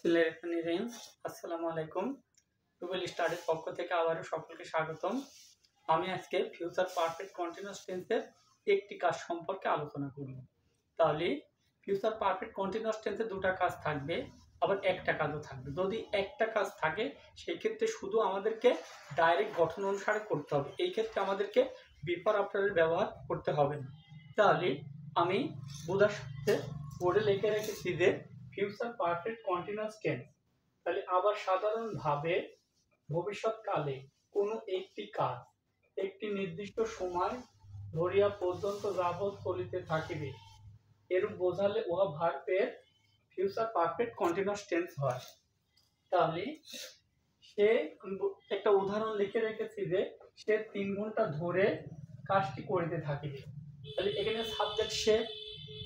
বিসমিল্লাহির আসসালামু আলাইকুম। গুগল স্টাডির পক্ষ থেকে আবারও সকলকে স্বাগতম। আমি আজকে ফিউচার পারফেক্ট কন্টিনিউয়াস টেন্সের একটি কাজ সম্পর্কে আলোচনা করব। তাহলে ফিউচার পারফেক্ট কন্টিনিউয়াস টেন্সে দুটো কাজ থাকবে, আবার একটা কাজও থাকবে। যদি একটা কাজ থাকে সেই ক্ষেত্রে শুধু আমাদেরকে ডাইরেক্ট গঠন অনুসারে করতে হবে, এই ক্ষেত্রে আমাদেরকে বিফোর আফটারের ব্যবহার করতে হবে না। তাহলে আমি বোঝার সাথে বোর্ডে লিখে রেখেছি যে ফিউচার পারফেক্ট কন্টিনিউয়াস টেন্স, তাহলে আবার সাধারণভাবে ভবিষ্যৎকালে কোনো একটি কাজ একটি নির্দিষ্ট সময় ধরিয়া পর্যন্ত যাবৎ চলিতে থাকিবে, এরূপ বোঝালে উহা ভার্বের ফিউচার পারফেক্ট কন্টিনিউয়াস টেন্স হয়। তাহলে সে একটা উদাহরণ লিখে রেখেছি যে সে 3 ঘন্টা ধরে কাজটি করিতে থাকিবে। তাহলে এখানে সাবজেক্ট সে,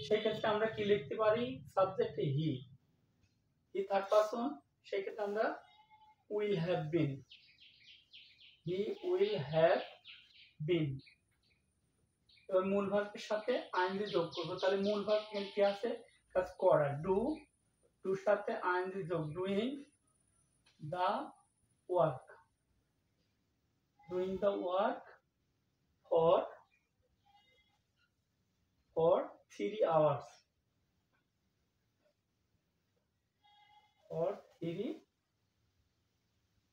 সেক্ষেত্রে আমরা কি লিখতে পারি? সাবজেক্ট হি থার্ড পারসন, সেক্ষেত্রে আমরা will have bin, he will have বিন। এবার মূল ভার্বের সাথে আইএনজি যোগ করবো। তাহলে মূল ভার্ব কি আছে? কাজ করা, ডু, ডুর সাথে আইএনজি যোগ, doing the work, doing the work for 3 hours, for 3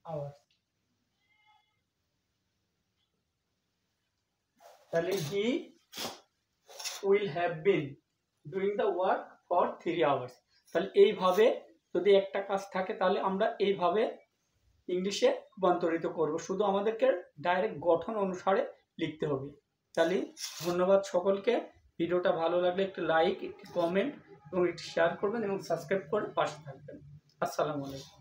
hours। তাহলে he will have been doing the work for 3 hours। তাহলে এইভাবে যদি একটা কাজ থাকে তাহলে আমরা এইভাবে ইংলিশে রূপান্তরিত করব, শুধু আমাদেরকে ডাইরেক্ট গঠন অনুসারে লিখতে হবে। তাহলে ধন্যবাদ সকলকে। ভিডিওটা ভালো লাগলে একটু লাইক, একটি কমেন্ট এবং একটি শেয়ার করবেন এবং সাবস্ক্রাইব করে পাশে থাকবেন। আসসালামু আলাইকুম।